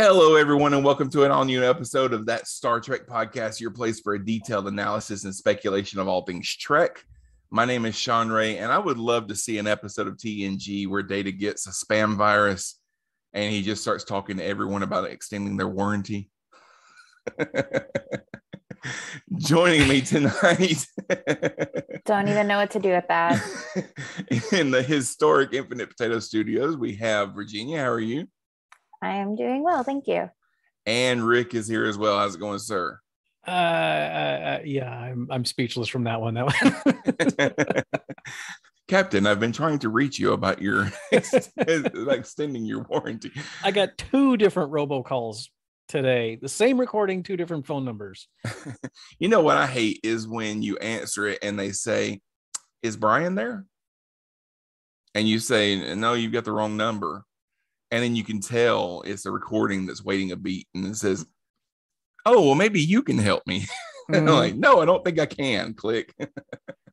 Hello, everyone, and welcome to an all-new episode of That Star Trek Podcast, your place for a detailed analysis and speculation of all things Trek. My name is Sean Ray, and I would love to see an episode of TNG where Data gets a spam virus and he just starts talking to everyone about extending their warranty. Joining me tonight. Don't even know what to do with that. In the historic Infinite Potato Studios, we have Virginia. How are you? I am doing well, thank you. And Rick is here as well. How's it going, sir? Yeah, I'm speechless from that one. Captain, I've been trying to reach you about your extending your warranty. I got 2 different robocalls today. The same recording, 2 different phone numbers. You know what I hate is when you answer it and they say, "Is Brian there?" And you say, "No, you've got the wrong number." And then you can tell it's a recording that's waiting a beat. And it says, "Oh, well, maybe you can help me." And I'm like, "No, I don't think I can." Click.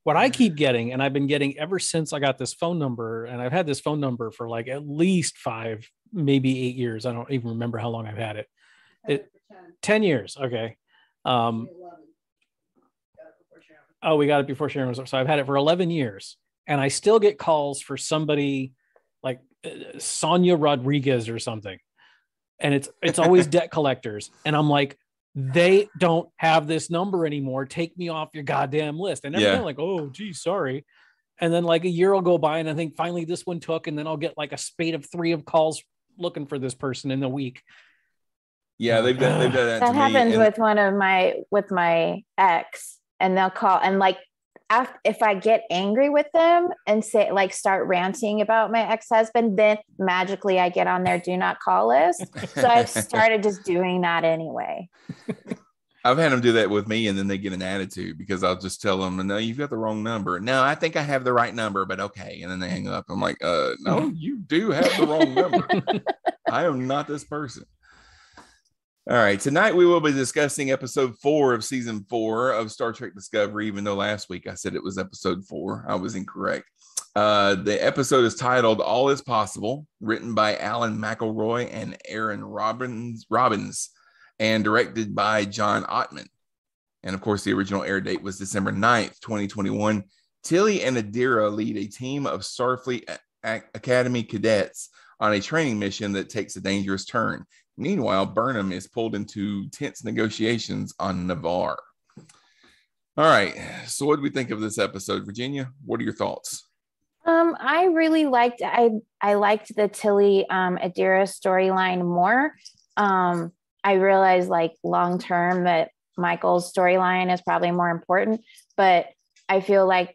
What I keep getting, and I've been getting ever since I got this phone number, and I've had this phone number for like at least 5, maybe 8 years. I don't even remember how long I've had it. 10 years. Okay. We got it before Sharon was. So I've had it for 11 years. And I still get calls for somebody like Sonia Rodriguez or something, and it's always debt collectors, and I'm like, they don't have this number anymore. Take me off your goddamn list. And they're like, "Oh, gee, sorry." And then like a year will go by, and I think finally this one took, and then I'll get like a spate of 3 of calls looking for this person in the week. Yeah, they've done that. That to happened me. with my ex, and they'll call and like. If I get angry with them and say like start ranting about my ex-husband, then magically I get on their do not call list. So I've started just doing that anyway. I've had them do that with me, and then they get an attitude because I'll just tell them, "No, you've got the wrong number." "No, I think I have the right number, but okay." And then they hang up. I'm like, "No, you do have the wrong number. I am not this person." All right, tonight we will be discussing episode 4 of season 4 of Star Trek Discovery, even though last week I said it was episode 4. I was incorrect. The episode is titled All Is Possible, written by Alan McElroy and Aaron Robbins, and directed by John Ottman. And of course, the original air date was December 9th, 2021. Tilly and Adira lead a team of Starfleet Academy cadets on a training mission that takes a dangerous turn. Meanwhile, Burnham is pulled into tense negotiations on Navarre. All right. So what do we think of this episode? Virginia, what are your thoughts? I really liked I liked the Tilly Adira storyline more. I realized like long term that Michael's storyline is probably more important, but I feel like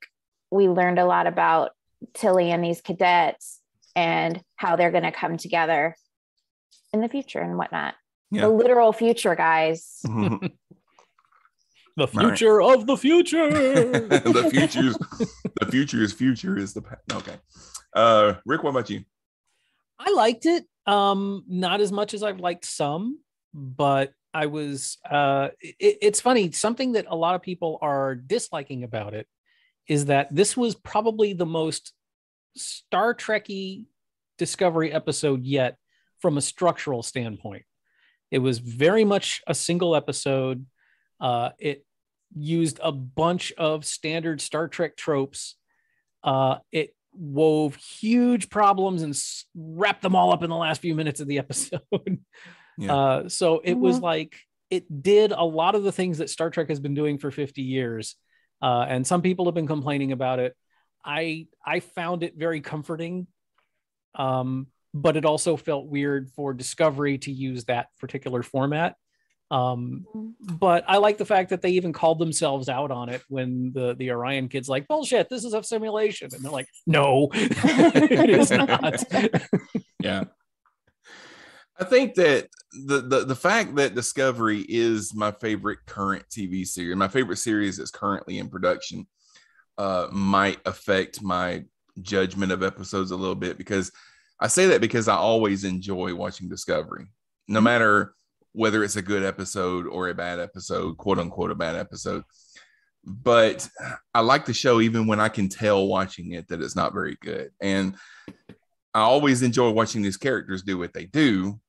we learned a lot about Tilly and these cadets and how they're going to come together in the future and whatnot. The literal future, guys. The future of the future. the future's future is the past. Okay. Rick, what about you? I liked it. Not as much as I've liked some, but I was it's funny. Something that a lot of people are disliking about it is that this was probably the most Star Trek-y Discovery episode yet from a structural standpoint. It was very much a single episode. It used a bunch of standard Star Trek tropes. It wove huge problems and wrapped them all up in the last few minutes of the episode. So it was like, it did a lot of the things that Star Trek has been doing for 50 years. And some people have been complaining about it. I found it very comforting. But it also felt weird for Discovery to use that particular format. But I like the fact that they even called themselves out on it when the Orion kid's like, "Bullshit, this is a simulation." And they're like, "No, it is not." Yeah. I think that the fact that Discovery is my favorite current TV series, my favorite series that's currently in production, might affect my judgment of episodes a little bit, because I say that because I always enjoy watching Discovery, no matter whether it's a good episode or a bad episode, quote unquote, a bad episode. But I like the show even when I can tell watching it that it's not very good. And I always enjoy watching these characters do what they do.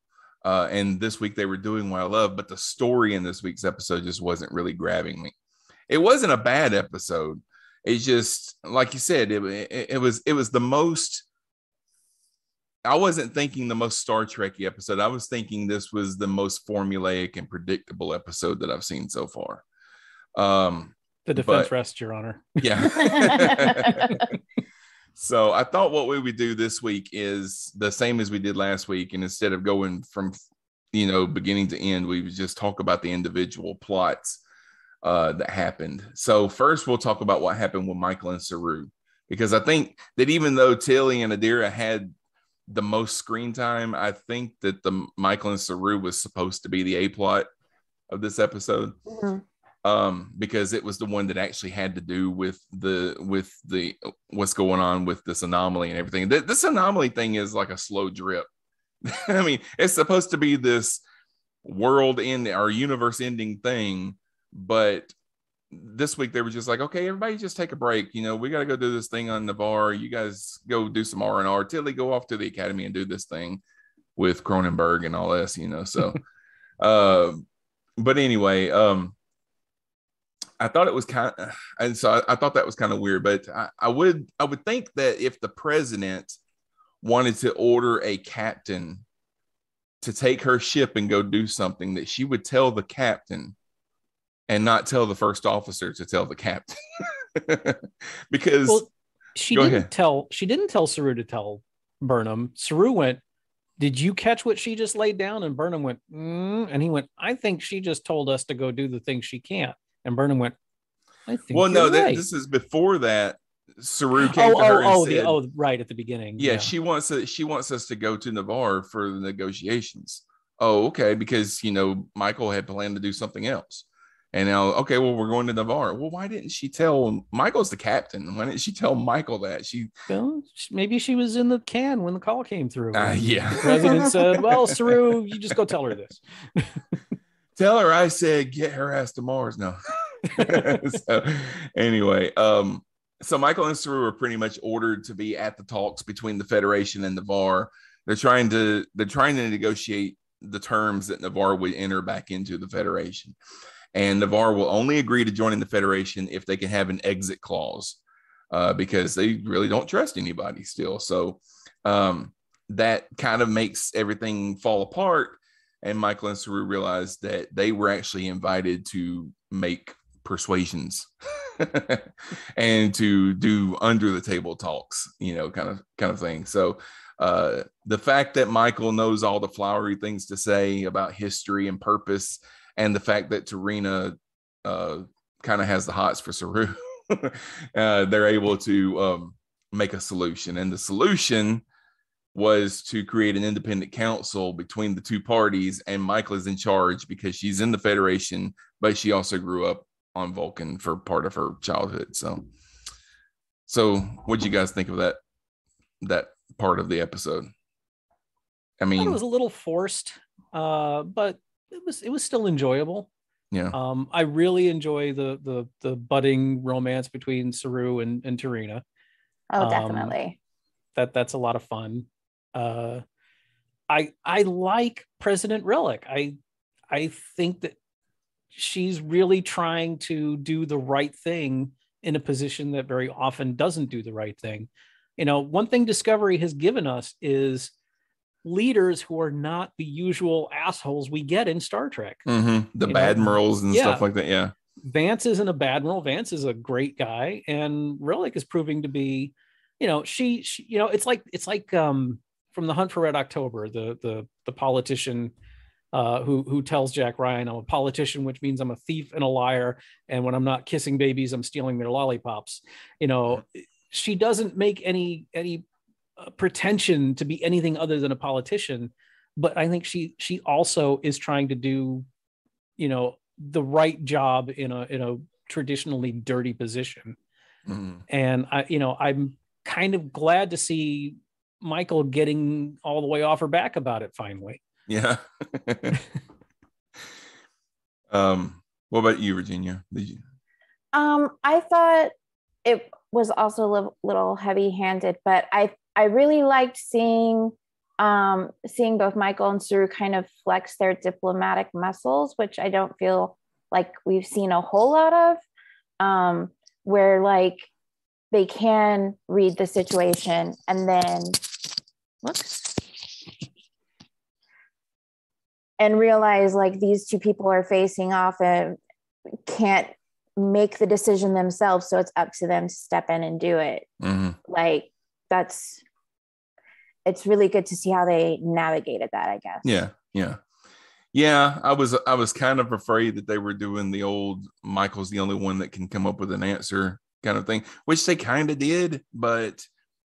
And this week they were doing what I love, but the story in this week's episode just wasn't really grabbing me. It wasn't a bad episode. It's just like you said, it was the most. I wasn't thinking the most Star Trek-y episode. I was thinking this was the most formulaic and predictable episode that I've seen so far. The defense rests, Your Honor. Yeah. So I thought what we would do this week is the same as we did last week. And instead of going from, beginning to end, we would just talk about the individual plots that happened. So first we'll talk about what happened with Michael and Saru, because I think that even though Tilly and Adira had the most screen time, I think that the Michael and Saru was supposed to be the A plot of this episode. Mm-hmm. Because it was the one that actually had to do with the what's going on with this anomaly and everything. This anomaly thing is like a slow drip. I mean, it's supposed to be this world ending or universe ending thing, but this week they were just like, okay, everybody just take a break. We got to go do this thing on Navarre. You guys go do some R&R. Tilly, go off to the academy and do this thing with Cronenberg and all this, so but anyway, I thought it was kind of, and so I thought that was kind of weird, but I would think that if the president wanted to order a captain to take her ship and go do something, that she would tell the captain and not tell the first officer to tell the captain. Because she didn't tell Saru to tell Burnham. Saru went, "Did you catch what she just laid down?" And Burnham went, and he went, "I think she just told us to go do the thing she can't." And Burnham went, "I think." Well, no, right. This is before that. Saru came to her and said, right at the beginning. Yeah, she wants us to go to Navarre for the negotiations. Oh, okay, because Michael had planned to do something else, and now okay, well, we're going to Navarre. Well, why didn't she tell Michael's the captain? Why didn't she tell Michael that? Maybe she was in the can when the call came through. Yeah, the president said, "Well, Saru, you just go tell her this." Tell her I said get her ass to Mars. No. So anyway, so Michael and Saru are pretty much ordered to be at the talks between the Federation and Navarre. They're trying to negotiate the terms that Navarre would enter back into the Federation, and Navarre will only agree to joining the Federation if they can have an exit clause, because they really don't trust anybody still. So that kind of makes everything fall apart. And Michael and Saru realized that they were actually invited to make persuasions and to do under the table talks, kind of thing. So the fact that Michael knows all the flowery things to say about history and purpose, and the fact that Tarina kind of has the hots for Saru, they're able to make a solution. And the solution was to create an independent council between the two parties, and Michael is in charge because she's in the Federation, but she also grew up on Vulcan for part of her childhood. So what'd you guys think of that part of the episode? I mean, it was a little forced, but it was still enjoyable. Yeah. I really enjoy the budding romance between Saru and Tarina. Oh, definitely. That's a lot of fun. I like President Rillick. I think that she's really trying to do the right thing in a position that very often doesn't do the right thing. One thing Discovery has given us is leaders who are not the usual assholes we get in Star Trek. Mm-hmm. The Badmirals and stuff like that. Yeah. Vance isn't a Badmiral. Vance is a great guy, and Rillick is proving to be, she it's like from The Hunt for Red October, the politician who tells Jack Ryan, "I'm a politician, which means I'm a thief and a liar, and when I'm not kissing babies, I'm stealing their lollipops." She doesn't make any pretension to be anything other than a politician, but I think she also is trying to do, the right job in a traditionally dirty position. Mm-hmm. And I'm kind of glad to see Michael getting all the way off her back about it finally. Yeah. What about you, Virginia? I thought it was also a little heavy-handed, but I really liked seeing seeing both Michael and Saru kind of flex their diplomatic muscles, which I don't feel like we've seen a whole lot of, where like they can read the situation and then and realize like these two people are facing off and can't make the decision themselves, so it's up to them to step in and do it. Like it's really good to see how they navigated that, I guess. Yeah, I was kind of afraid that they were doing the old Michael's the only one that can come up with an answer kind of thing, which they kind of did, but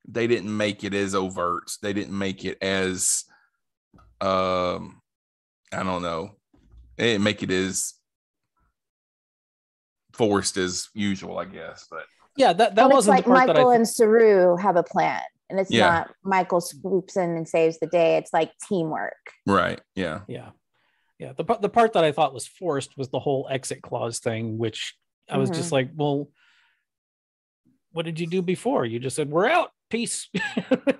they didn't make it as overt. They didn't make it as I don't know. They didn't make it as forced as usual, I guess. But yeah, that wasn't like the part Michael and Saru have a plan. And it's not Michael swoops in and saves the day. It's like teamwork. Right. Yeah. The part that I thought was forced was the whole exit clause thing, which I was just like, well, what did you do before? You just said, we're out. Peace.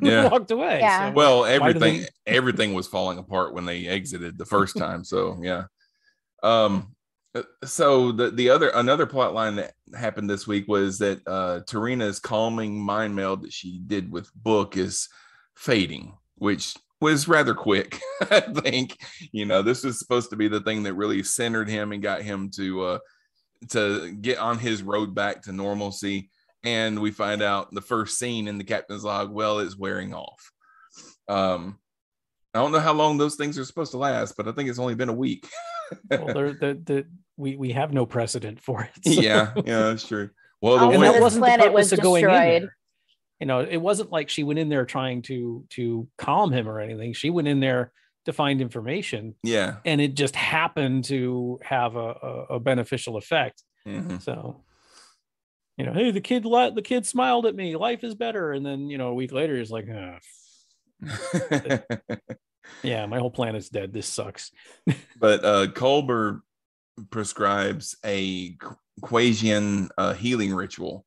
Walked away. Yeah. So, well, everything was falling apart when they exited the first time. So yeah. So another plot line that happened this week was that Tarina's calming mind meld that she did with Book is fading, which was rather quick. I think, this was supposed to be the thing that really centered him and got him to get on his road back to normalcy. And we find out the first scene in the captain's log, well, it's wearing off. I don't know how long those things are supposed to last, but I think it's only been a week. Well, we have no precedent for it. So. Yeah, that's true. Well, that wasn't the purpose of going in destroyed. there. It wasn't like she went in there trying to calm him or anything. She went in there to find information. Yeah, and it just happened to have a beneficial effect. So, hey, the kid smiled at me. Life is better. And then a week later, he's like, yeah, my whole planet's dead. This sucks. But Culber prescribes a Quasian healing ritual.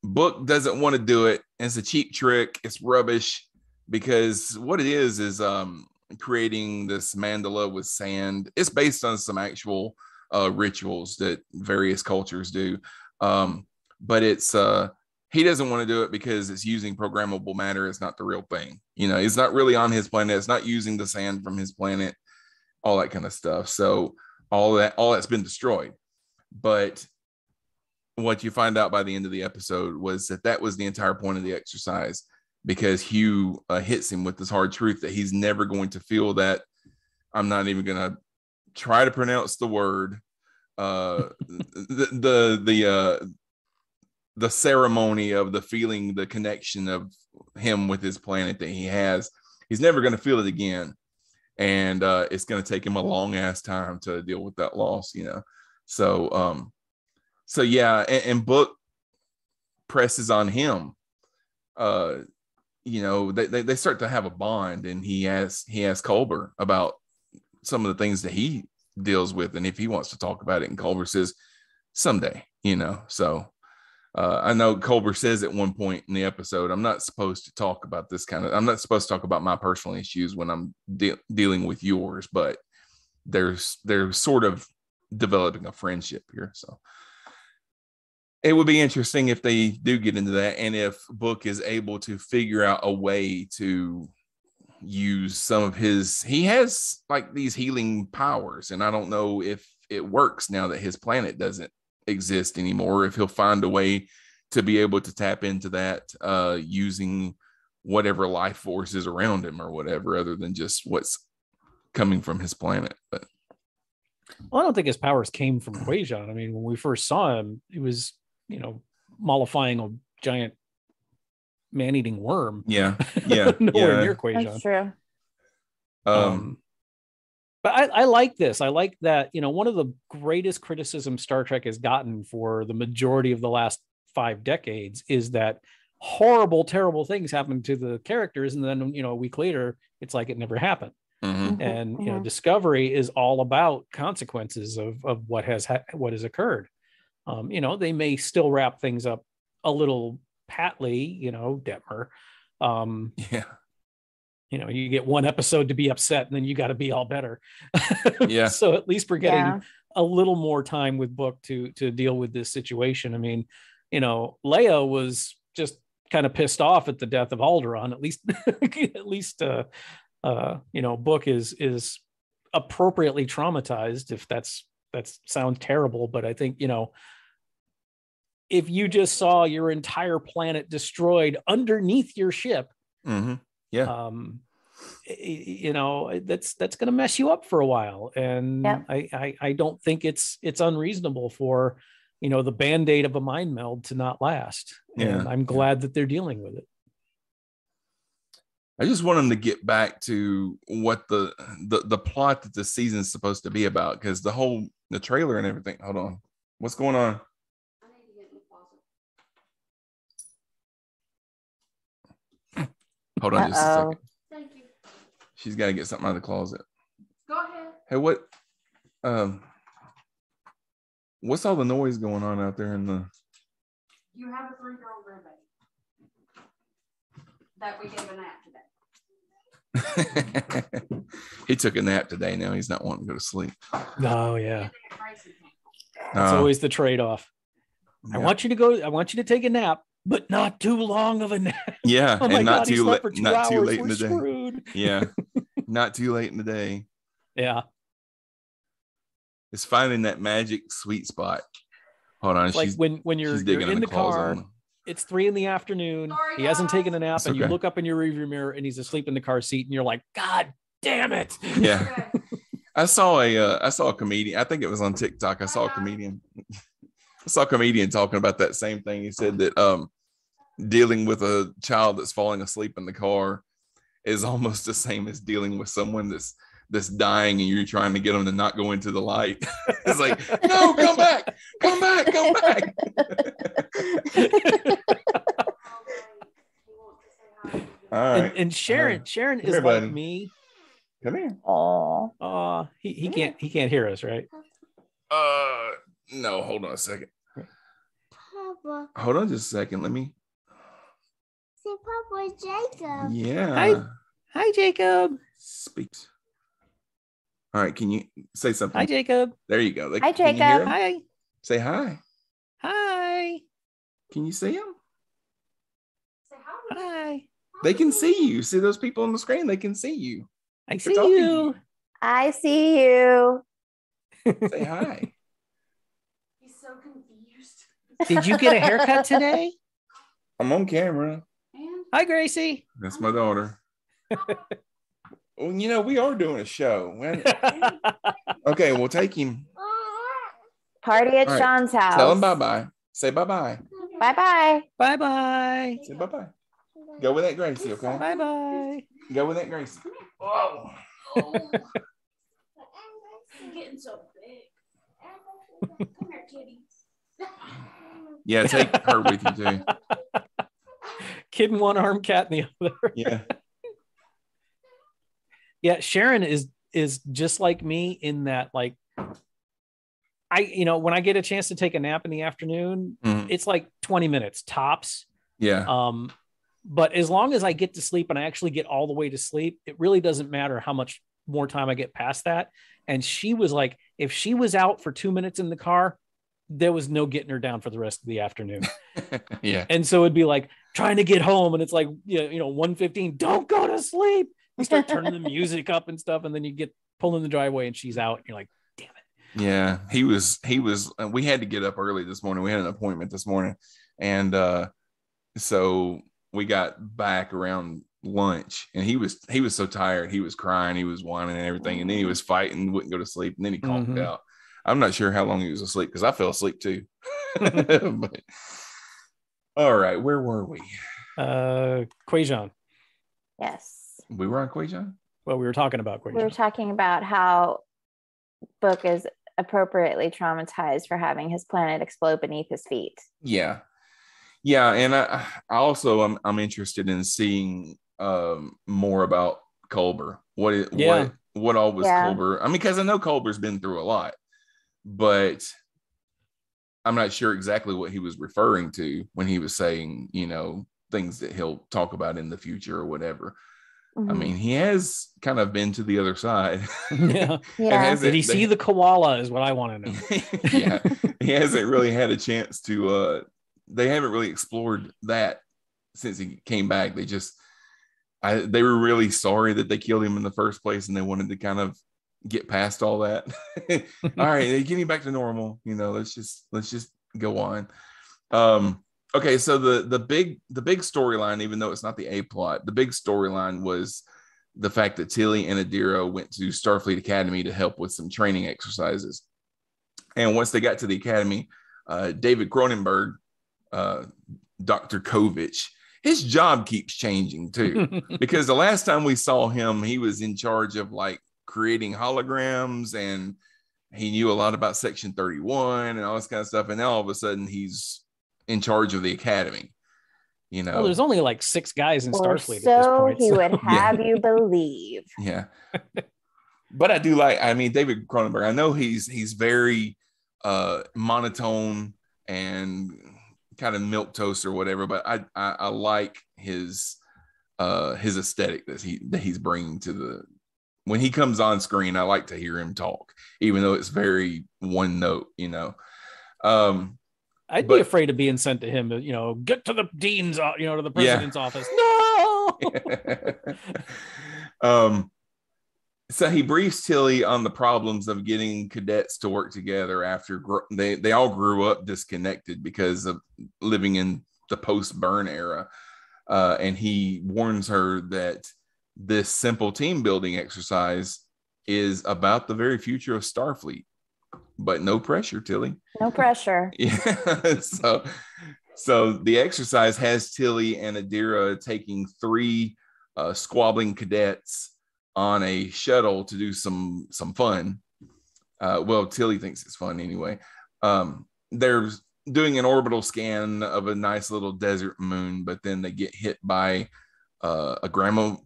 Book doesn't want to do it. It's a cheap trick. It's rubbish because what it is creating this mandala with sand. It's based on some actual rituals that various cultures do. But it's he doesn't want to do it because it's using programmable matter. It's not the real thing. It's not really on his planet. It's not using the sand from his planet, all that kind of stuff. So all that's been destroyed. But what you find out by the end of the episode was that was the entire point of the exercise, because Hugh hits him with this hard truth that he's never going to feel that. I'm not even going to try to pronounce the word. The ceremony of the feeling, the connection of him with his planet that he has, he's never going to feel it again. And it's going to take him a long ass time to deal with that loss, So yeah, and Book presses on him. They start to have a bond, and he asks Culber about some of the things that he deals with, and if he wants to talk about it, and Culber says someday, so I know Culber says at one point in the episode, I'm not supposed to talk about I'm not supposed to talk about my personal issues when I'm dealing with yours, but they're sort of developing a friendship here. So it would be interesting if they do get into that, and if Book is able to figure out a way to use some of he has like these healing powers, and I don't know if it works now that his planet doesn't exist anymore, if he'll find a way to be able to tap into that using whatever life force is around him or whatever, other than just what's coming from his planet. But I don't think his powers came from Quasian. I mean, when we first saw him, he was mollifying a giant man-eating worm. Yeah Nowhere near Quasian. That's true. But I like this. I like that, one of the greatest criticisms Star Trek has gotten for the majority of the last 5 decades is that horrible, terrible things happen to the characters. And then, a week later, it's like it never happened. And, Discovery is all about consequences of what has occurred. They may still wrap things up a little patly, Detmer. you get one episode to be upset and then you got to be all better. Yeah. So at least we're getting a little more time with Book to deal with this situation. I mean, Leia was just kind of pissed off at the death of Alderaan. At least Book is appropriately traumatized, if that sounds terrible, but I think, if you just saw your entire planet destroyed underneath your ship, mm-hmm. Yeah, that's going to mess you up for a while. And I don't think it's unreasonable for, the Band-Aid of a mind meld to not last. Yeah. And I'm glad that they're dealing with it. I just want them to get back to what the plot that the season is supposed to be about, because the trailer and everything. Hold on. What's going on? I need to get in the closet. Hold on just a second. Thank you. She's got to get something out of the closet. Go ahead. Hey, what's all the noise going on out there in the... You have a 3-year-old grandbaby that we gave a nap today. He took a nap today. Now he's not wanting to go to sleep. Oh yeah. It's That's always the trade-off. Yeah. I want you to take a nap, but not too long of a nap. Yeah, Oh my and God, not he too slept late. for 2 Not too hours. late in We're the day. screwed. Yeah, not too late in the day. Yeah. It's finding that magic sweet spot. Hold on, It's like when you're in the car, it's 3 p.m. Sorry, he hasn't taken a nap, It's and you okay. look up in your rearview mirror and he's asleep in the car seat, and you're like, God damn it. Yeah. Okay. I saw a comedian. I think it was on TikTok. I saw a comedian talking about that same thing. He said that dealing with a child that's falling asleep in the car is almost the same as dealing with someone that's dying and you're trying to get them to not go into the light. It's like, no, come back. All right. And Sharon is here, like buddy. me. Come here. Oh, He can't hear us, right? No, hold on a second. Papa. Hold on just a second. Let me. Say Papa Jacob. Yeah. Hi, Jacob. Speaks. All right. Can you say something? Hi, Jacob. There you go. Hi, Can you hear Jacob. him? Hi. Say hi. Hi. Can you see him? Say hi. Hi. They can see you. See those people on the screen? They can see you. I They're see talking to you. I see you. Say hi. He's so confused. Did you get a haircut today? I'm on camera. And Hi, Gracie. That's my daughter. Well, we are doing a show. Okay, we'll take him. Party at All right. Sean's house. Tell him bye-bye. Say bye-bye. Bye-bye. Bye-bye. Say bye-bye. Go with that Gracie, okay? Bye-bye. Go with that Gracie. Whoa. he's getting so big. Come here, kitty. Yeah, take her with you too. Kid in one arm, cat in the other. Yeah. Yeah, Sharon is just like me in that, like, when I get a chance to take a nap in the afternoon, Mhm. it's like 20 minutes tops. Yeah. But as long as I get to sleep and I actually get all the way to sleep, it really doesn't matter how much more time I get past that. And she was like, if she was out for 2 minutes in the car, there was no getting her down for the rest of the afternoon. Yeah. And so it'd be like trying to get home, and it's like, 1:15, don't go to sleep. You start turning the music up and stuff, and then you get pulled in the driveway and she's out, and you're like, damn it. Yeah. He was, we had to get up early this morning. We had an appointment this morning. And so we got back around lunch, and he was so tired. He was crying, he was whining and everything. And then he was fighting, wouldn't go to sleep. And then he conked out. I'm not sure how long he was asleep, because I fell asleep too. But, all right, where were we? Quajon. Yes. We were on Quajon? Well, we were talking about Quajon. We were talking about how Book is appropriately traumatized for having his planet explode beneath his feet. Yeah. And I also I'm interested in seeing more about Culber. What all was Culber? I mean, because I know Culber's been through a lot, but I'm not sure exactly what he was referring to when he was saying, things that he'll talk about in the future or whatever. I mean, he has kind of been to the other side. Yeah. Yeah. Did he see the koala is what I want to know. Yeah, he hasn't really had a chance to they haven't really explored that since he came back. They were really sorry that they killed him in the first place, and they wanted to kind of get past all that. All right, they get him back to normal. Let's just go on. Okay, so the big storyline, even though it's not the A plot, the big storyline was the fact that Tilly and Adira went to Starfleet Academy to help with some training exercises. And once they got to the academy, David Cronenberg, Dr. Kovich, his job keeps changing too, because the last time we saw him, he was in charge of like creating holograms, and he knew a lot about Section 31 and all this kind of stuff. And now all of a sudden he's in charge of the academy. Well, there's only like 6 guys in Starfleet so at this point. He would have you believe. Yeah. But I do David Cronenberg, I know he's very monotone and kind of milquetoast or whatever, but I like his aesthetic that he's bringing to when he comes on screen. I like to hear him talk, even though it's very one note, I'd be afraid of being sent to him to, get to the dean's, to the president's office. No. So he briefs Tilly on the problems of getting cadets to work together after they all grew up disconnected because of living in the post-burn era. And he warns her that this simple team building exercise is about the very future of Starfleet. But no pressure, Tilly. No pressure. Yeah. So the exercise has Tilly and Adira taking 3 squabbling cadets on a shuttle to do some fun. Well, Tilly thinks it's fun anyway. They're doing an orbital scan of a nice little desert moon, but then they get hit by a gamma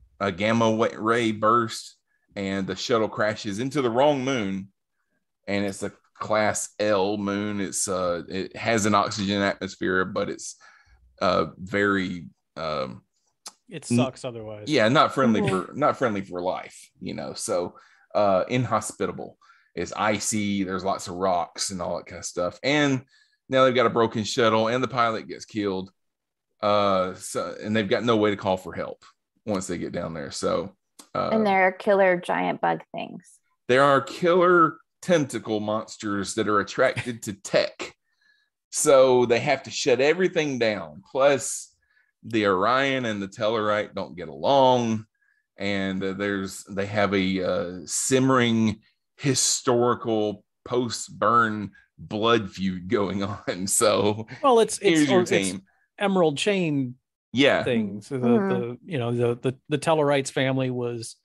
ray burst, and the shuttle crashes into the wrong moon. And it's a class L moon. It has an oxygen atmosphere, but it's very it sucks otherwise. Yeah, not friendly for life, So inhospitable. It's icy. There's lots of rocks and all that kind of stuff. And now they've got a broken shuttle, and the pilot gets killed. And they've got no way to call for help once they get down there. So and there are killer giant bug things. There are killer tentacle monsters that are attracted to tech, so they have to shut everything down. Plus the Orion and the Tellarite don't get along, and they have a simmering historical post-burn blood feud going on. So here's your team. Emerald Chain things. The Tellarites family was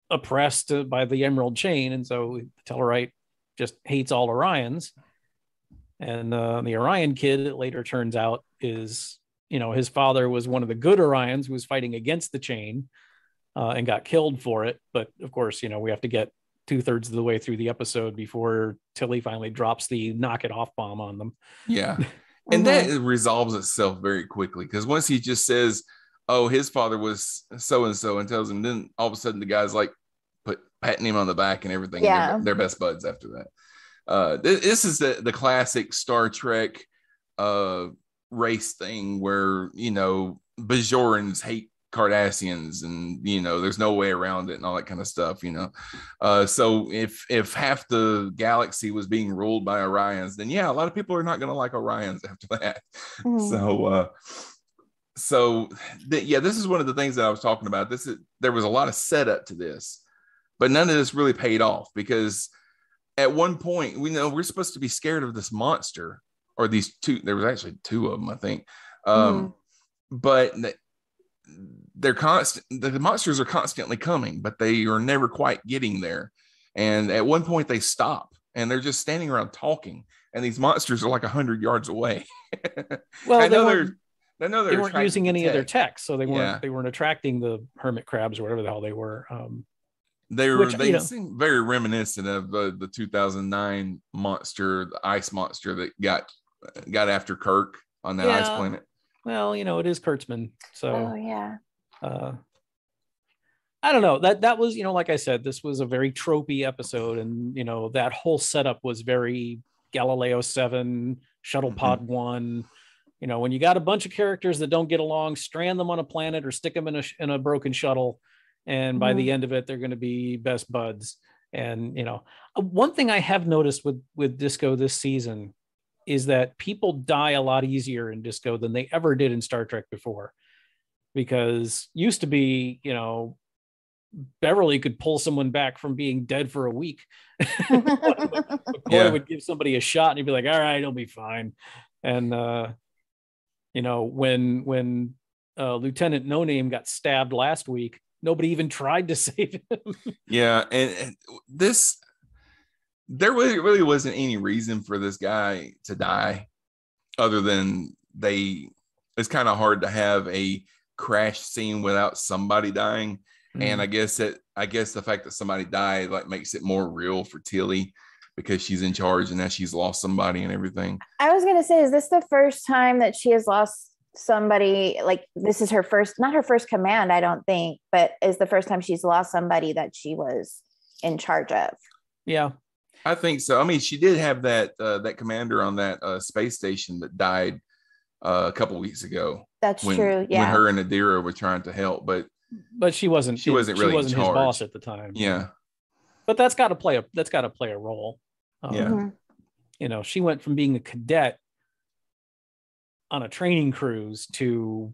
oppressed by the Emerald Chain, and so Tellarite just hates all Orions. And the Orion kid, it later turns out, is his father was one of the good Orions who was fighting against the chain and got killed for it. But of course, we have to get 2/3 of the way through the episode before Tilly finally drops the knock it off bomb on them. Yeah. And that resolves itself very quickly, because once he just says, oh, his father was so-and-so, and tells him, then all of a sudden the guy's like patting him on the back and everything. Yeah. They're best buds after that. This is the classic Star Trek race thing where, Bajorans hate Cardassians, and there's no way around it and all that kind of stuff. So if half the galaxy was being ruled by Orions, then a lot of people are not going to like Orions after that. This is one of the things that I was talking about. There was a lot of setup to this, but none of this really paid off, because at one point we're supposed to be scared of this monster, or these 2. There was actually 2 of them, I think. But they're constant. The monsters are constantly coming, but they are never quite getting there. And at one point they stop, and they're just standing around talking, and these monsters are like 100 yards away. Well, I know they weren't using any of their tech, so they weren't Yeah. they weren't attracting the hermit crabs or whatever the hell they were. They seem very reminiscent of the 2009 monster, the ice monster that got after Kirk on that ice planet. Well, it is Kurtzman. So Oh yeah. I don't know, that was, like I said, this was a very tropey episode, and that whole setup was very Galileo 7, Shuttle Pod 1. When you got a bunch of characters that don't get along, strand them on a planet or stick them in a broken shuttle, and by the end of it, they're going to be best buds. And one thing I have noticed with Disco this season is that people die a lot easier in Disco than they ever did in Star Trek before, because used to be, Beverly could pull someone back from being dead for a week. McCoy would give somebody a shot and he'd be like, all right, he'll be fine. And when Lieutenant No Name got stabbed last week, nobody even tried to save him. Yeah, and this, there really wasn't any reason for this guy to die, other than it's kind of hard to have a crash scene without somebody dying. And I guess the fact that somebody died makes it more real for Tilly, because she's in charge and now she's lost somebody and everything. I was going to say, is this the first time that she has lost somebody? Like, this is not her first command, I don't think, but is the first time she's lost somebody that she was in charge of. Yeah, I think so. I mean, she did have that commander on that space station that died a couple weeks ago. That's true. Yeah, when her and Adira were trying to help, but she wasn't really his boss at the time. Yeah, but that's got to play a role. She went from being a cadet on a training cruise to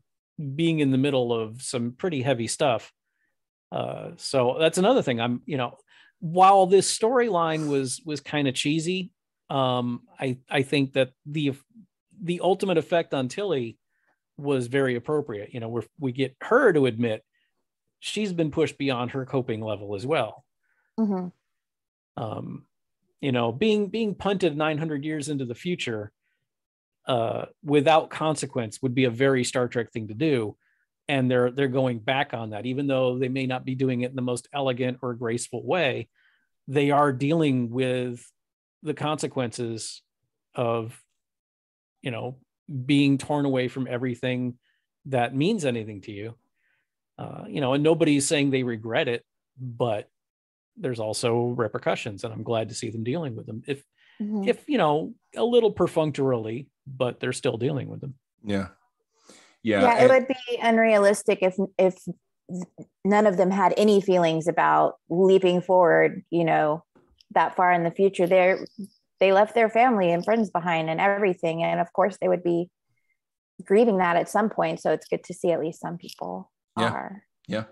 being in the middle of some pretty heavy stuff. So that's another thing. While this storyline was kind of cheesy, I think that the ultimate effect on Tilly was very appropriate. We get her to admit she's been pushed beyond her coping level as well. Being punted 900 years into the future without consequence would be a very Star Trek thing to do, and they're going back on that. Even though they may not be doing it in the most elegant or graceful way, they are dealing with the consequences of being torn away from everything that means anything to you. And nobody's saying they regret it, but there's also repercussions, and I'm glad to see them dealing with them. If a little perfunctorily, but they're still dealing with them. Yeah. It would be unrealistic if none of them had any feelings about leaping forward, that far in the future. They left their family and friends behind and everything, and of course they would be grieving that at some point. So it's good to see at least some people are. Yeah.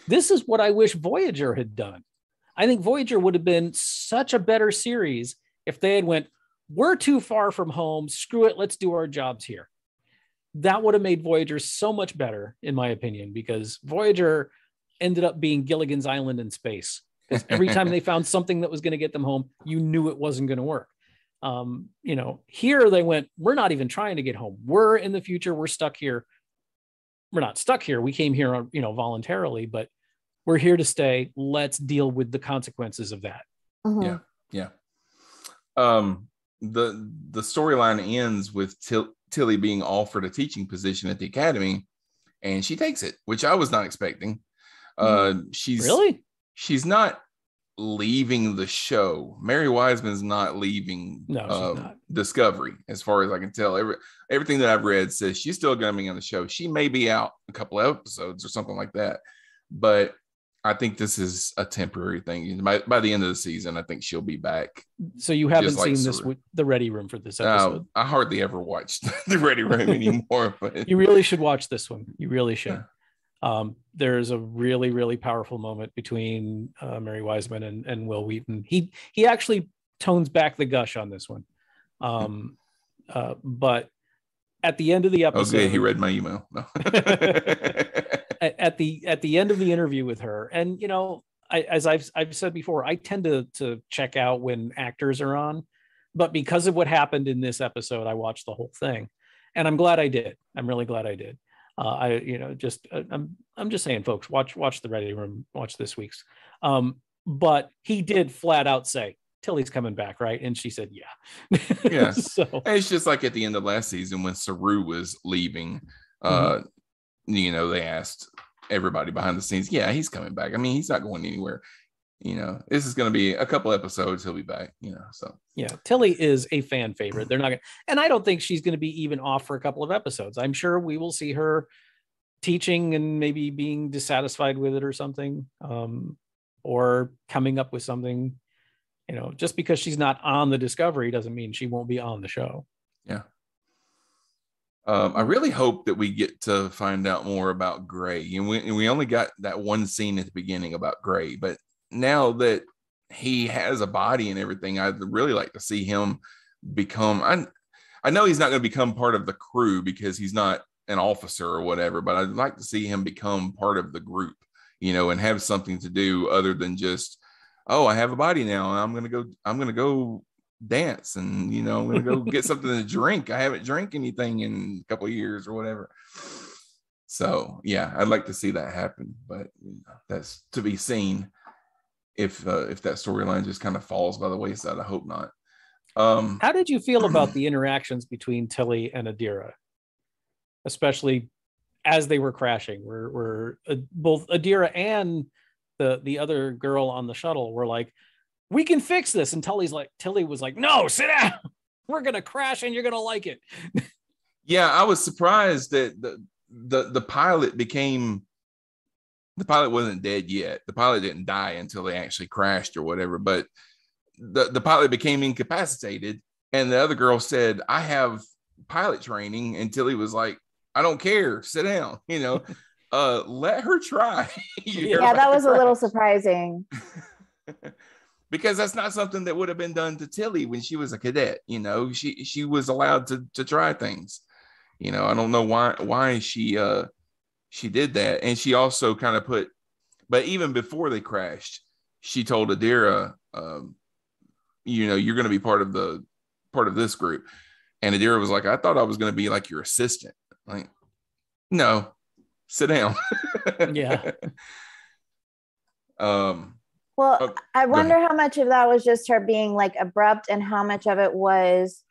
This is what I wish Voyager had done. I think Voyager would have been such a better series if they had went, we're too far from home, screw it, let's do our jobs here. That would have made Voyager so much better, in my opinion, because Voyager ended up being Gilligan's Island in space. Because every time they found something that was going to get them home, you knew it wasn't going to work. Here they went, we're not even trying to get home. We're in the future. We're stuck here. We're not stuck here. We came here, voluntarily, but we're here to stay. Let's deal with the consequences of that. Yeah. The storyline ends with Tilly being offered a teaching position at the academy, and she takes it, which I was not expecting. She's not leaving the show. Mary Wiseman's not leaving Discovery, as far as I can tell. Everything that I've read says she's still going to be on the show. She may be out a couple of episodes or something like that, but I think this is a temporary thing. By the end of the season, I think she'll be back. So you haven't seen this with the Ready Room for this episode? I hardly ever watched the Ready Room anymore. But you really should watch this one. You really should. There's a really, really powerful moment between Mary Wiseman and Will Wheaton. He actually tones back the gush on this one. But at the end of the episode, okay, he read my email. No. at the end of the interview with her, and as I've said before, I tend to check out when actors are on, but because of what happened in this episode, I watched the whole thing, and I'm glad I did. I'm really glad I did. I'm just saying, folks, watch the Ready Room, watch this week's. But he did flat out say, Tilly's coming back, right? And she said, yeah. Yeah. So it's just like at the end of last season when Saru was leaving, they asked everybody behind the scenes, yeah, he's coming back. I mean, he's not going anywhere. This is going to be a couple episodes. He'll be back, so. Yeah. Tilly is a fan favorite. They're not going to, and I don't think she's going to be even off for a couple of episodes. I'm sure we will see her teaching and maybe being dissatisfied with it or something, or coming up with something, just because she's not on the Discovery doesn't mean she won't be on the show. Yeah. I really hope that we get to find out more about Gray. And we only got that one scene at the beginning about Gray, but now that he has a body and everything, I'd really like to see him become, I know he's not going to become part of the crew because he's not an officer or whatever, but I'd like to see him become part of the group, and have something to do other than just, oh, I have a body now. I'm going to go dance and, I'm going to go get something to drink. I haven't drank anything in a couple of years or whatever. So yeah, I'd like to see that happen, but that's to be seen. If that storyline just kind of falls by the wayside, I hope not. How did you feel about the interactions between Tilly and Adira, especially as they were crashing? Where both Adira and the other girl on the shuttle were like, "We can fix this," and Tilly was like, "No, sit down. We're gonna crash, and you're gonna like it." Yeah, I was surprised that the pilot became. The pilot wasn't dead yet. The pilot didn't die until they actually crashed or whatever. But the pilot became incapacitated. And the other girl said, I have pilot training. Until he was like, I don't care. Sit down. Let her try. Yeah, that was a little surprising. Because that's not something that would have been done to Tilly when she was a cadet. She was allowed to try things. I don't know why she did that. And she also kind of but even before they crashed, she told Adira, you're going to be part of this group. And Adira was like, I thought I was going to be like your assistant. Like, no, sit down. Yeah. Well, I wonder how much of that was just her being like abrupt and how much of it was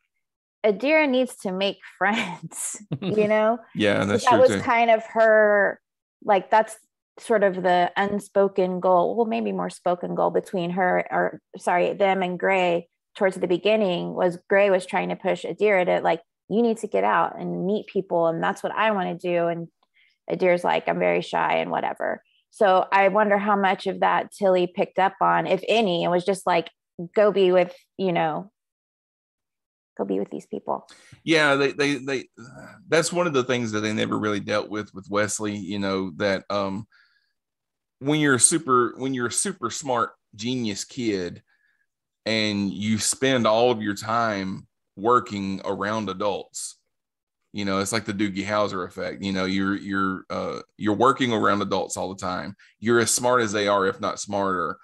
Adira needs to make friends, Yeah, that's that true was too. kind of her, like, that's sort of the unspoken goal. Well, maybe more spoken goal between them and Gray towards the beginning was Gray was trying to push Adira to like, you need to get out and meet people. And that's what I want to do. And Adira's like, I'm very shy and whatever. So I wonder how much of that Tilly picked up on, if any. It was just like, go be with these people. Yeah, they that's one of the things that they never really dealt with Wesley, that when you're a super smart genius kid and you spend all of your time working around adults, it's like the Doogie Howser effect. You're working around adults all the time. You're as smart as they are, if not smarter.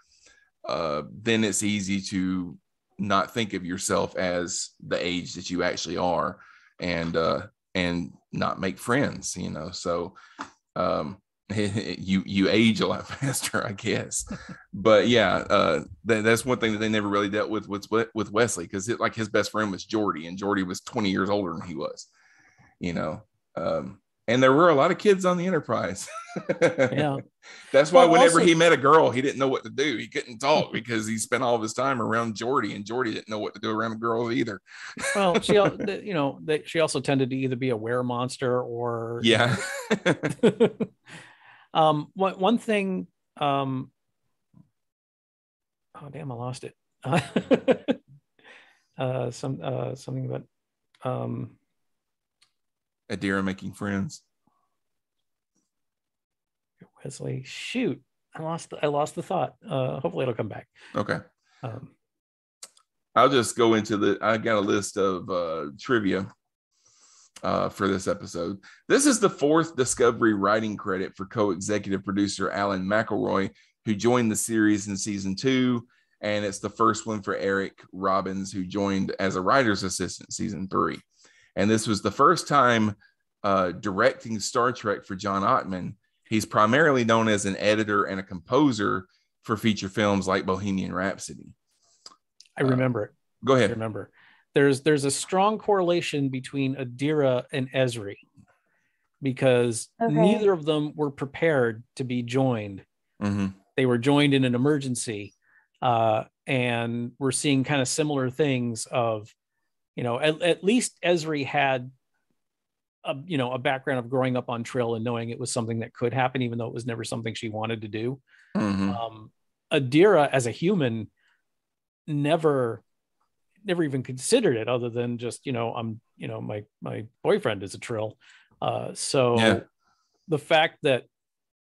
Then it's easy to not think of yourself as the age that you actually are, and not make friends. So you age a lot faster, I guess. But yeah, that's one thing that they never really dealt with Wesley, because like his best friend was Geordi, and Geordi was 20 years older than he was. And there were a lot of kids on the Enterprise. Yeah. That's why whenever he met a girl, he didn't know what to do. He couldn't talk because he spent all of his time around Geordi, and Geordi didn't know what to do around girls either. Well, she also tended to either be a were-monster or yeah. One thing. Oh damn! I lost it. Something about Adira making friends. Wesley. Shoot, I lost the thought. Hopefully it'll come back. Okay. I'll just go into I got a list of trivia for this episode. This is the 4th Discovery writing credit for co-executive producer Alan McElroy, who joined the series in season 2, and it's the first one for Eric Robbins, who joined as a writer's assistant season 3. And this was the first time directing Star Trek for John Ottman. He's primarily known as an editor and a composer for feature films like Bohemian Rhapsody. I remember it. Go ahead. I remember. There's a strong correlation between Adira and Esri. because Okay. neither of them were prepared to be joined. Mm-hmm. They were joined in an emergency, and we're seeing kind of similar things of, at least Esri had a background of growing up on Trill and knowing it was something that could happen, even though it was never something she wanted to do. Mm-hmm. Adira, as a human, never even considered it, other than just, my boyfriend is a Trill. So Yeah. the fact that,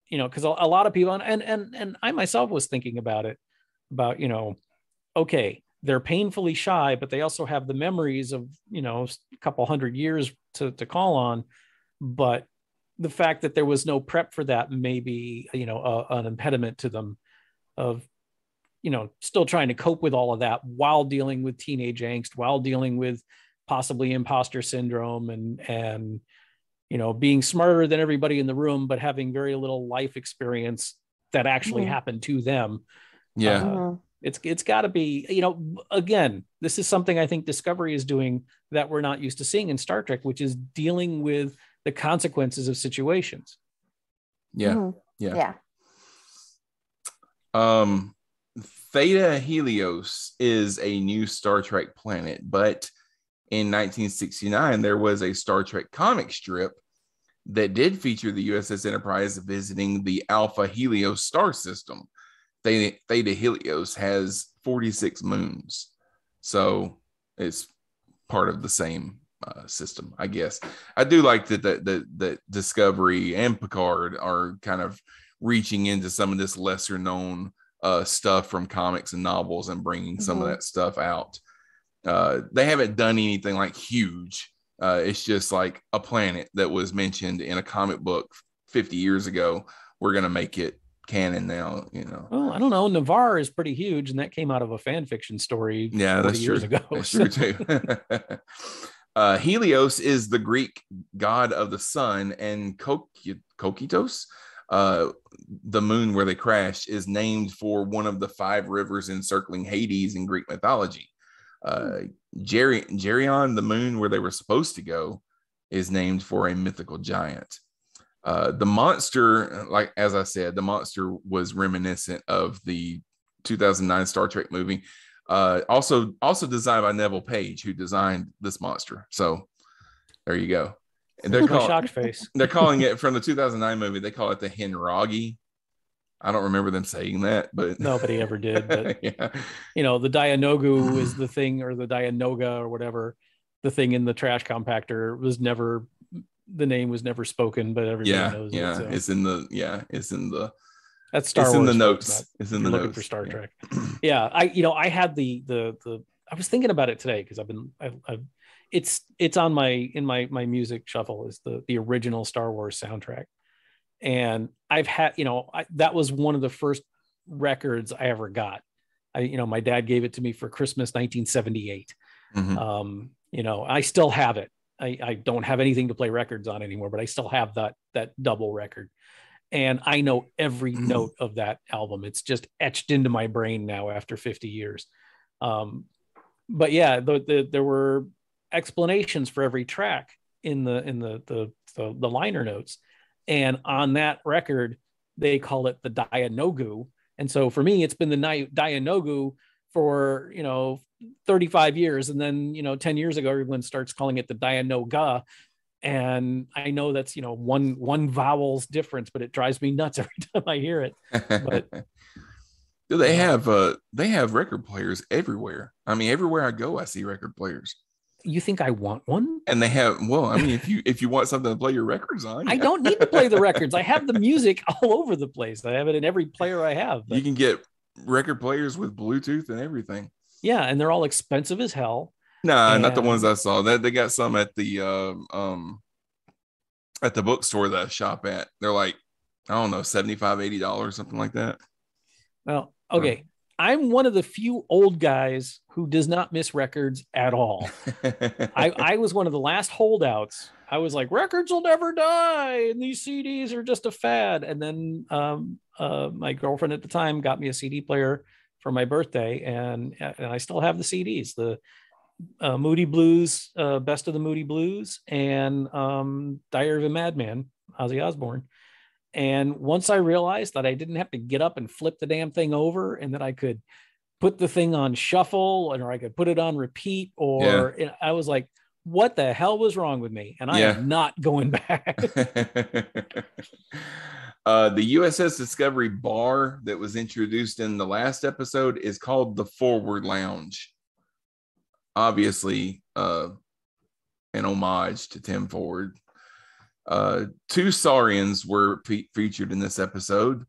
because a lot of people, and I myself was thinking about it, okay, they're painfully shy, but they also have the memories of, a couple hundred years to call on. But the fact that there was no prep for that may be, an impediment to them of, still trying to cope with all of that while dealing with teenage angst, while dealing with possibly imposter syndrome, and being smarter than everybody in the room, but having very little life experience that actually happened to them. Yeah. It's got to be, again, this is something I think Discovery is doing that we're not used to seeing in Star Trek, which is dealing with the consequences of situations. Yeah. Yeah. Theta Helios is a new Star Trek planet, but in 1969 there was a Star Trek comic strip that did feature the USS Enterprise visiting the Alpha Helios star system. Theta Helios has 46 moons, so it's part of the same system, I guess. I do like that Discovery and Picard are kind of reaching into some of this lesser known stuff from comics and novels and bringing some of that stuff out. They haven't done anything like huge. It's just like a planet that was mentioned in a comic book 50 years ago. We're going to make it canon now, Well, I don't know. Navarre is pretty huge, and that came out of a fan fiction story 40 years ago. That's true too. Helios is the Greek god of the sun, and Kokitos, the moon where they crashed, is named for one of the 5 rivers encircling Hades in Greek mythology. Geryon, the moon where they were supposed to go, is named for a mythical giant. The monster, like as I said, the monster was reminiscent of the 2009 Star Trek movie. Also designed by Neville Page, who designed this monster. So there you go. And they're shocked face. They're calling it, from the 2009 movie, they call it the Henragi. I don't remember them saying that, but nobody ever did. But yeah. The Dianogu is the thing, or the Dianoga or whatever, the thing in the trash compactor the name was never spoken, but everybody knows it. So. It's in the that's Star Wars. In the folks, notes. It's in the notes. Looking for Star Trek. Yeah, I had the I was thinking about it today because it's on my music shuffle is the original Star Wars soundtrack, and I've had that was one of the first records I ever got. My dad gave it to me for Christmas 1978. I still have it. I don't have anything to play records on anymore, but I still have that double record. And I know every note of that album. It's just etched into my brain now after 50 years. But yeah, there were explanations for every track in the liner notes. And on that record, they call it the Dianogu. And so for me, it's been the Dianogu for 35 years, and then 10 years ago everyone starts calling it the Dianoga, and I know that's one vowel's difference, but it drives me nuts every time I hear it. But they have record players everywhere. I mean, everywhere I go I see record players. You think I want one? And they have, well, I mean, if you want something to play your records on, I don't need to play the records. I have the music all over the place. I have it in every player I have. You can get record players with Bluetooth and everything. Yeah, and they're all expensive as hell. Nah, not the ones I saw. They got some at the bookstore that I shop at. They're like, I don't know, $75, $80, something like that. Well, okay. I'm one of the few old guys who does not miss records at all. I was one of the last holdouts. I was like, records will never die, and these CDs are just a fad. And then my girlfriend at the time got me a CD player for my birthday, and I still have the CDs. Moody Blues, Best of the Moody Blues, and Diary of a Madman, Ozzy Osbourne. And once I realized that I didn't have to get up and flip the damn thing over, and that I could put the thing on shuffle, or I could put it on repeat, or I was like, what the hell was wrong with me? And I am not going back. The USS Discovery bar that was introduced in the last episode is called the Forward Lounge. Obviously, an homage to Tim Ford. Two Saurians were featured in this episode.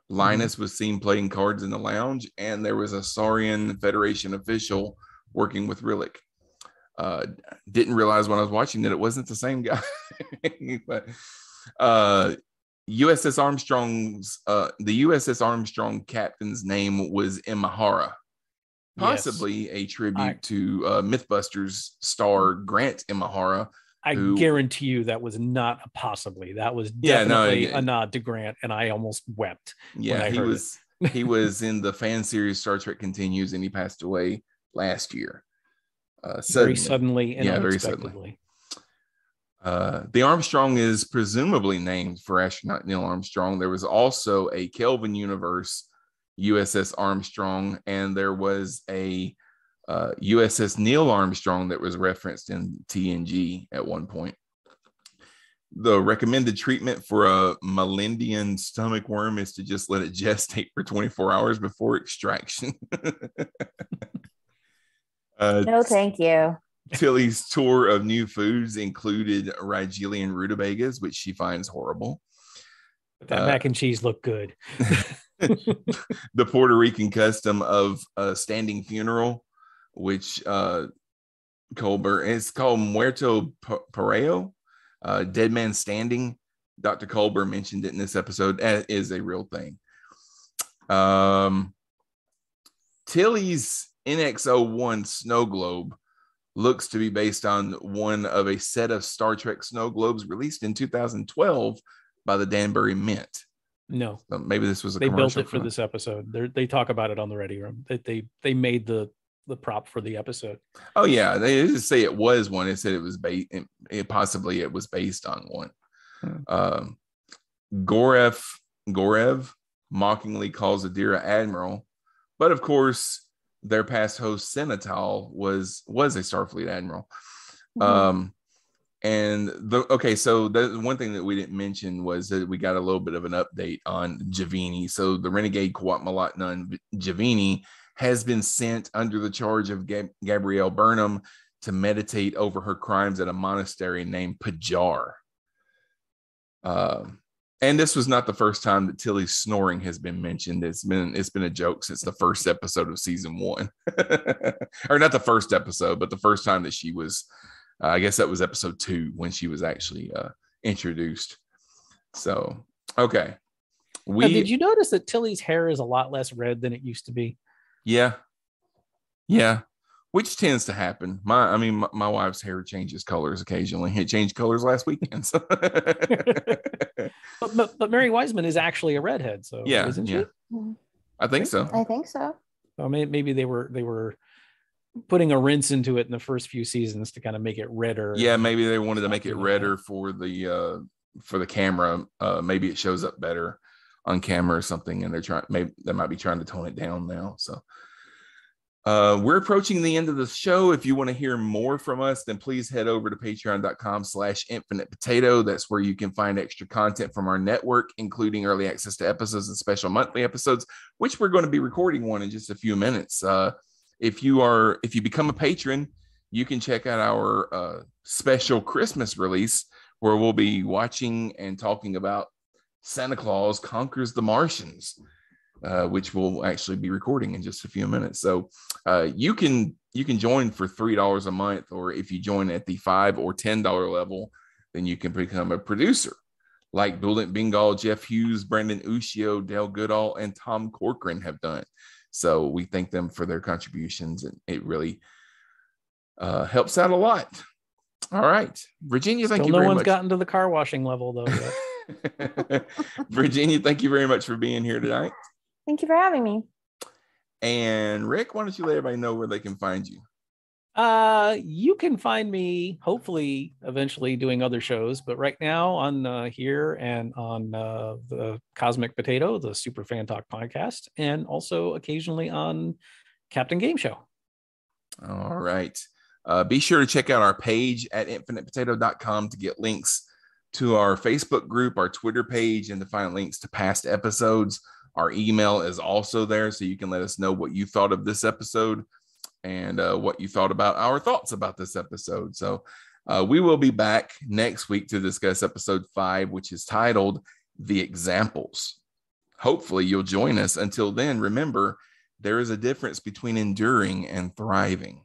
Linus was seen playing cards in the lounge, and there was a Saurian Federation official working with Rillick. Didn't realize when I was watching that it wasn't the same guy. But USS Armstrong's the USS Armstrong captain's name was Imahara, possibly a tribute to Mythbusters star Grant Imahara. I guarantee you that was not a possibly. That was definitely a nod to Grant, and I almost wept. Yeah, he was he was in the fan series Star Trek Continues, and he passed away last year. Very suddenly and very unexpectedly. suddenly. The Armstrong is presumably named for astronaut Neil Armstrong. There was also a Kelvin universe USS Armstrong, and there was a USS Neil Armstrong that was referenced in TNG at one point. The recommended treatment for a Melindian stomach worm is to just let it gestate for 24 hours before extraction. No, thank you. Tilly's tour of new foods included Rigelian rutabagas, which she finds horrible. But that mac and cheese looked good. The Puerto Rican custom of a standing funeral, which Culber, it's called Muerto Pareo, dead man standing. Dr. Culber mentioned it in this episode. Is a real thing. Tilly's NX-01 snow globe looks to be based on one of a set of Star Trek snow globes released in 2012 by the Danbury Mint. No, so maybe this was a they built commercial it for this episode. They talk about it on the Ready Room. They made the prop for the episode. Oh yeah, they didn't say it was one. It said it was possibly it was based on one. Gorev mockingly calls Adira Admiral, but of course their past host Senatal was a Starfleet admiral. So the one thing that we didn't mention was that we got a little bit of an update on Javini. So the renegade Quatmalat nun Javini has been sent under the charge of Gabrielle Burnham to meditate over her crimes at a monastery named Pajar. And this was not the first time that Tilly's snoring has been mentioned. It's been a joke since the first episode of season 1. Or not the first episode, but the first time that she was, I guess that was episode 2 when she was actually introduced. So, okay. Did you notice that Tilly's hair is a lot less red than it used to be? Yeah. Which tends to happen. My wife's hair changes colors occasionally. It changed colors last weekend. So. but Mary Wiseman is actually a redhead, so isn't she? I think so. Well, maybe they were putting a rinse into it in the first few seasons to kind of make it redder. Yeah, maybe they wanted to make it redder for the camera. Maybe it shows up better on camera or something, and they might be trying to tone it down now. So we're approaching the end of the show. If you want to hear more from us, then please head over to patreon.com/infinite potato. That's where you can find extra content from our network, including early access to episodes and special monthly episodes, which we're going to be recording one in just a few minutes. If you become a patron, you can check out our special Christmas release where we'll be watching and talking about Santa Claus Conquers the Martians, which we'll actually be recording in just a few minutes. So you can join for $3 a month, or if you join at the $5 or $10 level, then you can become a producer like Bullet Bengal, Jeff Hughes, Brandon Ushio, Dale Goodall, and Tom Corcoran have done. So we thank them for their contributions, and it really helps out a lot. All right, Virginia, thank you very much. No one's gotten to the car washing level though yet. Virginia, thank you very much for being here tonight. Thank you for having me. And Rick, why don't you let everybody know where they can find you? You can find me hopefully eventually doing other shows, but right now on here and on the Cosmic Potato, the Super Fan Talk podcast, and also occasionally on Captain Game Show. All right. Be sure to check out our page at infinitepotato.com to get links to our Facebook group, our Twitter page, and to find links to past episodes. Our email is also there, so you can let us know what you thought of this episode and what you thought about our thoughts about this episode. So we will be back next week to discuss episode 5, which is titled The Examples. Hopefully you'll join us. Until then, remember, there is a difference between enduring and thriving.